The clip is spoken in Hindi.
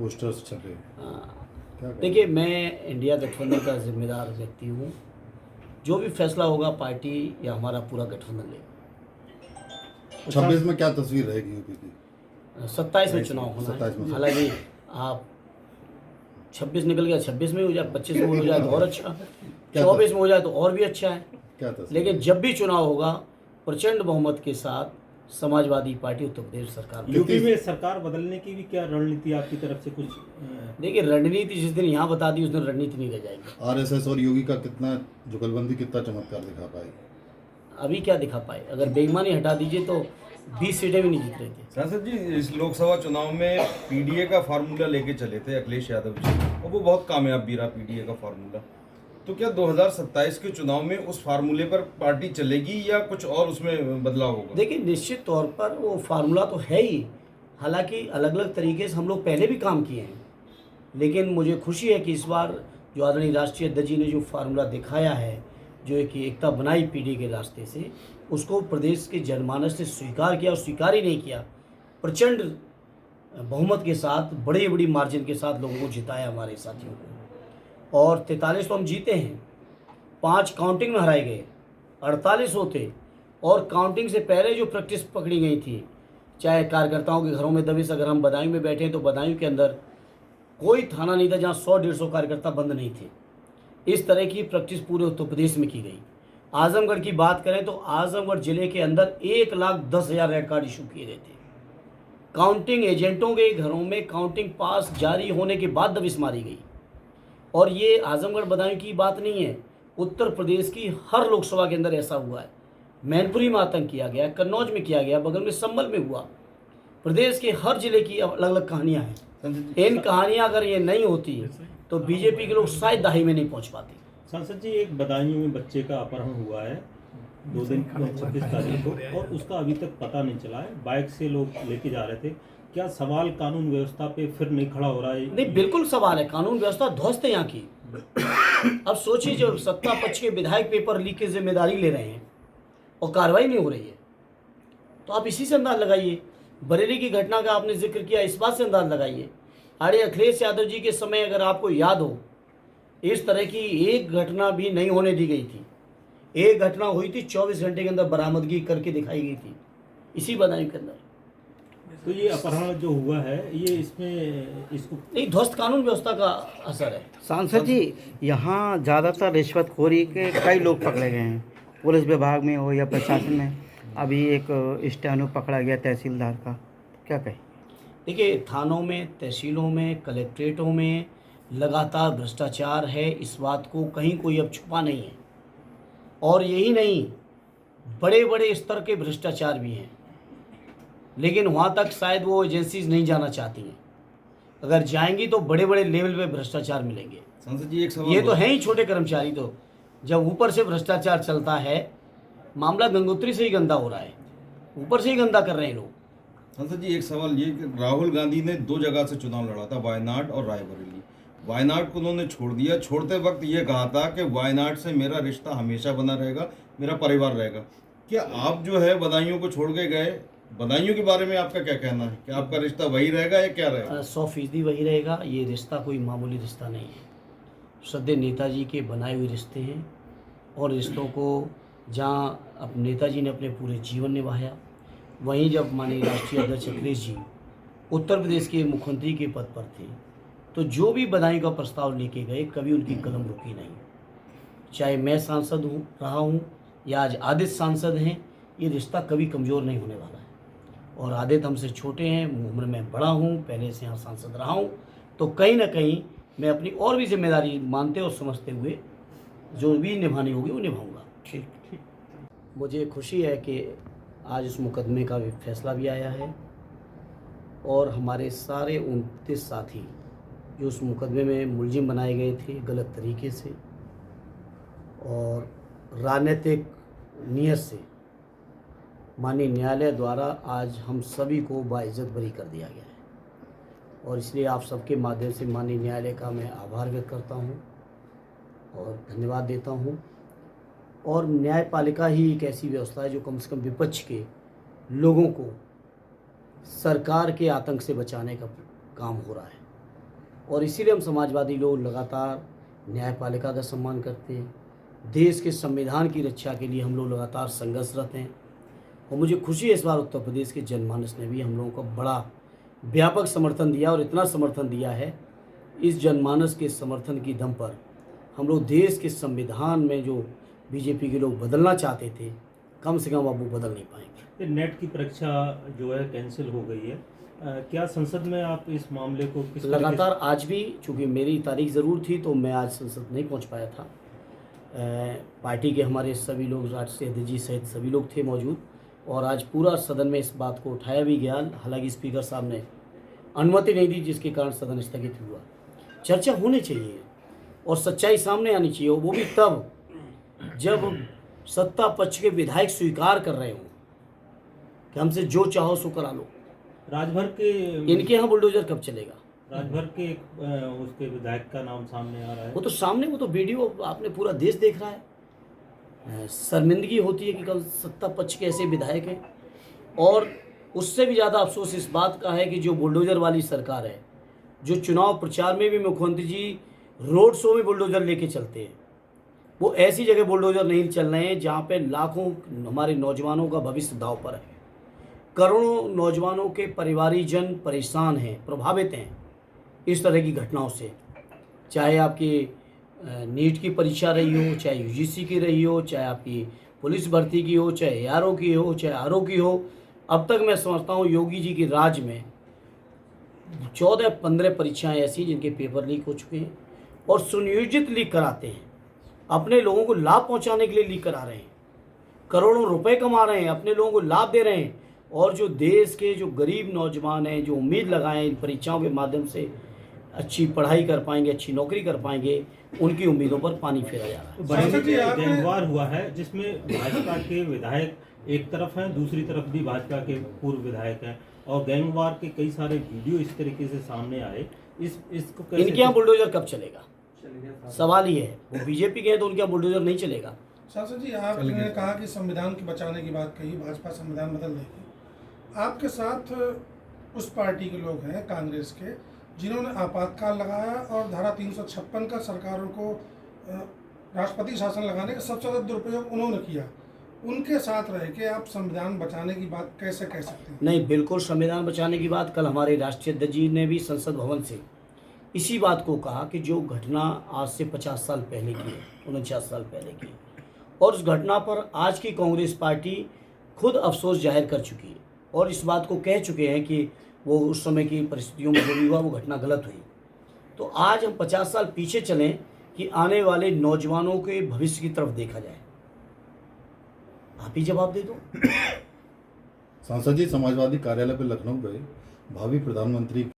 पोस्टर्स छपे। देखिए, मैं इंडिया गठबंधन का जिम्मेदार व्यक्ति हूँ। जो भी फैसला होगा पार्टी या हमारा पूरा गठबंधन लेगा। 26 में क्या तस्वीर रहेगी यूपी की? 27 में चुनाव होना 27 में। है। हालांकि आप 26 निकल गया, 26 में हो जाए, 25 में हो जाए तो और अच्छा, 24 में हो जाए तो और भी अच्छा है। क्या तस्वीर? लेकिन जब भी चुनाव होगा प्रचंड बहुमत के साथ समाजवादी पार्टी उत्तर प्रदेश सरकार में। यूपी में सरकार बदलने की भी क्या रणनीति आपकी तरफ से कुछ? देखिए, रणनीति जिस दिन यहाँ बता दी उस दिन रणनीति नहीं रह जाएगी। आरएसएस और योगी का कितना जुगलबंदी कितना चमत्कार दिखा पाएगी? अभी क्या दिखा पाए? अगर बेईमानी हटा दीजिए तो 20 सीटें भी नहीं जीत रहे थे। सांसद जी, इस लोकसभा चुनाव में पीडीए का फार्मूला लेके चले थे अखिलेश यादव जी, और वो बहुत कामयाब भी रहा पीडीए का फार्मूला। तो क्या 2027 के चुनाव में उस फार्मूले पर पार्टी चलेगी या कुछ और उसमें बदलाव होगा? देखिए, निश्चित तौर पर वो फार्मूला तो है ही। हालांकि अलग अलग तरीके से हम लोग पहले भी काम किए हैं, लेकिन मुझे खुशी है कि इस बार जो आदरणीय राष्ट्रीय अध्यक्ष जी ने जो फार्मूला दिखाया है, जो एक एकता बनाई पीढ़ी के रास्ते से, उसको प्रदेश के जनमानस ने स्वीकार किया और स्वीकार ही नहीं किया। प्रचंड बहुमत के साथ, बड़ी बड़ी मार्जिन के साथ लोगों को जिताया हमारे साथियों को। और 43 तो हम जीते हैं, 5 काउंटिंग में हराए गए, 48 होते। और काउंटिंग से पहले जो प्रैक्टिस पकड़ी गई थी, चाहे कार्यकर्ताओं के घरों में दबिश, अगर हम बदायूं में बैठे हैं तो बदायूं के अंदर कोई थाना नहीं था जहाँ 100-150 कार्यकर्ता बंद नहीं थे। इस तरह की प्रैक्टिस पूरे उत्तर प्रदेश में की गई। आजमगढ़ की बात करें तो आजमगढ़ जिले के अंदर 1,10,000 रेड कार्ड इशू किए गए थे। काउंटिंग एजेंटों के घरों में काउंटिंग पास जारी होने के बाद दबिश मारी गई। और ये आजमगढ़ बदायूं की बात नहीं है, उत्तर प्रदेश की हर लोकसभा के अंदर ऐसा हुआ है। मैनपुरी में आतंक किया गया, कन्नौज में किया गया, बगल में संभल में हुआ। प्रदेश के हर जिले की अलग अलग कहानियाँ हैं। इन कहानियाँ अगर ये नहीं होती तो बीजेपी के लोग शायद दहाई में नहीं पहुँच पाते। सांसद जी, एक बदायूं में बच्चे का अपहरण हुआ है 2 दिन 26 तारीख को, और उसका अभी तक पता नहीं चला है। बाइक से लोग लेके जा रहे थे। क्या सवाल कानून व्यवस्था पे फिर नहीं खड़ा हो रहा है? नहीं, बिल्कुल सवाल है। कानून व्यवस्था ध्वस्त है यहाँ की। अब सोचिए, जो सत्ता पक्ष के विधायक पेपर लीक की जिम्मेदारी ले रहे हैं और कार्रवाई नहीं हो रही है, तो आप इसी से अंदाज लगाइए। बरेली की घटना का आपने जिक्र किया, इस बात से अंदाज लगाइए। अरे अखिलेश यादव जी के समय अगर आपको याद हो, इस तरह की एक घटना भी नहीं होने दी गई थी। एक घटना हुई थी, 24 घंटे के अंदर बरामदगी करके दिखाई गई थी इसी बदायूं के अंदर। तो ये अपहरण जो हुआ है, ये इसमें इसको नहीं, ध्वस्त कानून व्यवस्था का असर है। सांसद जी, यहाँ ज़्यादातर रिश्वतखोरी के कई लोग पकड़े गए हैं, पुलिस विभाग में हो या प्रशासन में। अभी एक स्टेनो पकड़ा गया तहसीलदार का, क्या कहें? देखिए, थानों में, तहसीलों में, कलेक्ट्रेटों में लगातार भ्रष्टाचार है। इस बात को कहीं कोई अब छुपा नहीं है। और यही नहीं, बड़े बड़े स्तर के भ्रष्टाचार भी हैं, लेकिन वहाँ तक शायद वो एजेंसीज नहीं जाना चाहती हैं। अगर जाएंगी तो बड़े बड़े लेवल पे भ्रष्टाचार मिलेंगे। सांसद जी, एक सवाल ये तो हैं ही छोटे कर्मचारी। तो जब ऊपर से भ्रष्टाचार चलता है, मामला गंगोत्री से ही गंदा हो रहा है, ऊपर से ही गंदा कर रहे हैं लोग। सांसद जी, एक सवाल ये कि राहुल गांधी ने 2 जगह से चुनाव लड़ा था, वायनाड और रायबरेली। वायनाड को उन्होंने छोड़ दिया। छोड़ते वक्त ये कहा था कि वायनाड से मेरा रिश्ता हमेशा बना रहेगा, मेरा परिवार रहेगा। क्या आप जो है बदायूं को छोड़ के गए, बदायूं के बारे में आपका क्या कहना है? कि आपका रिश्ता वही रहेगा या क्या रहेगा? 100% वही रहेगा। ये रिश्ता कोई मामूली रिश्ता नहीं है। श्रद्धेय नेताजी के बनाए हुए रिश्ते हैं, और रिश्तों को जहाँ अब नेताजी ने अपने पूरे जीवन निभाया, वहीं जब माननीय राष्ट्रीय अध्यक्ष अखिलेश जी उत्तर प्रदेश के मुख्यमंत्री के पद पर थे, तो जो भी बदायूं का प्रस्ताव लेके गए, कभी उनकी कलम रुकी नहीं। चाहे मैं सांसद रहा हूँ या आज आदित्य सांसद हैं, ये रिश्ता कभी कमज़ोर नहीं होने वाला है। और आदित्य हमसे छोटे हैं, उम्र में बड़ा हूँ, पहले से यहाँ सांसद रहा हूँ, तो कहीं ना कहीं मैं अपनी और भी जिम्मेदारी मानते और समझते हुए जो भी निभानी होगी वो निभाऊंगा। ठीक। मुझे खुशी है कि आज उस मुकदमे का भी फैसला भी आया है, और हमारे सारे 29 साथी जो उस मुकदमे में मुलजिम बनाए गए थे गलत तरीके से और राजनीतिक नीयत से, माननीय न्यायालय द्वारा आज हम सभी को बाइज्जत बरी कर दिया गया है। और इसलिए आप सबके माध्यम से माननीय न्यायालय का मैं आभार व्यक्त करता हूँ और धन्यवाद देता हूँ। और न्यायपालिका ही एक ऐसी व्यवस्था है जो कम से कम विपक्ष के लोगों को सरकार के आतंक से बचाने का काम हो रहा है। और इसीलिए हम समाजवादी लोग लगातार न्यायपालिका का सम्मान करते हैं। देश के संविधान की रक्षा के लिए हम लोग लगातार संघर्षरत हैं और मुझे खुशी है इस बार उत्तर प्रदेश के जनमानस ने भी हम लोगों को बड़ा व्यापक समर्थन दिया और इतना समर्थन दिया है, इस जनमानस के समर्थन की दम पर हम लोग देश के संविधान में जो बीजेपी के लोग बदलना चाहते थे, कम से कम अब वो बदल नहीं पाएंगे। नेट की परीक्षा जो है कैंसिल हो गई है, क्या संसद में आप इस मामले को किस लगातार आज भी, चूँकि मेरी तारीख ज़रूर थी तो मैं आज संसद नहीं पहुंच पाया था। पार्टी के हमारे सभी लोग, राष्ट्रीय अध्यक्ष जी सहित सभी लोग थे मौजूद और आज पूरा सदन में इस बात को उठाया भी गया। हालांकि स्पीकर साहब ने अनुमति नहीं दी, जिसके कारण सदन स्थगित हुआ। चर्चा होनी चाहिए और सच्चाई सामने आनी चाहिए, वो भी तब जब सत्ता पक्ष के विधायक स्वीकार कर रहे हों कि हमसे जो चाहो सो करा लो। राजभर के इनके यहाँ बुलडोजर कब चलेगा? राजभर के उसके विधायक का नाम सामने आ रहा है। वो तो सामने, वो तो वीडियो आपने पूरा देश देख रहा है। शर्मिंदगी होती है कि कल सत्ता पक्ष के ऐसे विधायक हैं और उससे भी ज़्यादा अफसोस इस बात का है कि जो बुलडोजर वाली सरकार है, जो चुनाव प्रचार में भी मुख्यमंत्री जी रोड शो में बुलडोजर लेके चलते हैं, वो ऐसी जगह बुलडोजर नहीं चल रहे हैं जहाँ पे लाखों हमारे नौजवानों का भविष्य दांव पर है। करोड़ों नौजवानों के परिवारीजन परेशान हैं, प्रभावित हैं इस तरह की घटनाओं से। चाहे आपकी नीट की परीक्षा रही हो, चाहे यूजीसी की रही हो, चाहे आपकी पुलिस भर्ती की हो, चाहे ARO की हो, चाहे RO की हो। अब तक मैं समझता हूँ योगी जी की राज में 14-15 परीक्षाएं ऐसी जिनके पेपर लीक हो चुके हैं और सुनियोजित लीक कराते हैं, अपने लोगों को लाभ पहुंचाने के लिए लीक करा रहे हैं, करोड़ों रुपए कमा रहे हैं, अपने लोगों को लाभ दे रहे हैं और जो देश के जो गरीब नौजवान हैं, जो उम्मीद लगाएं इन परीक्षाओं के माध्यम से अच्छी पढ़ाई कर पाएंगे, अच्छी नौकरी कर पाएंगे, उनकी उम्मीदों पर पानी फेरा जा रहा है। बरेली में गैंगवार हुआ है जिसमें भाजपा के विधायक एक तरफ हैं, दूसरी तरफ भी भाजपा के पूर्व विधायक हैं और गैंगवार के कई सारे वीडियो इस तरीके से सामने आए। इसको कैसे इनके यहाँ बुलडोजर कब चलेगा? सवाल ये है। वो बीजेपी के हैं तो उनके यहाँ बुलडोजर नहीं चलेगा। सांसद जी, आपने कहा कि संविधान की बचाने की बात कही, भाजपा संविधान बदल देगी। आपके साथ उस पार्टी के लोग हैं, कांग्रेस के, जिन्होंने आपातकाल लगाया और धारा 356 का सरकारों को राष्ट्रपति शासन लगाने का सबसे ज़्यादा दुरुपयोग उन्होंने किया। उनके साथ रह के आप संविधान बचाने की बात कैसे कह सकते हैं? नहीं, बिल्कुल संविधान बचाने की बात कल हमारे राष्ट्रीय अध्यक्ष जी ने भी संसद भवन से इसी बात को कहा कि जो घटना आज से 50 साल पहले की है, 49 साल पहले की, और उस घटना पर आज की कांग्रेस पार्टी खुद अफसोस जाहिर कर चुकी है और इस बात को कह चुके हैं कि वो उस समय की परिस्थितियों में जो भी हुआ वो घटना गलत हुई। तो आज हम 50 साल पीछे चलें कि आने वाले नौजवानों के भविष्य की तरफ देखा जाए। आप ही जवाब दे दो। सांसद जी समाजवादी कार्यालय पर लखनऊ गए, भावी प्रधानमंत्री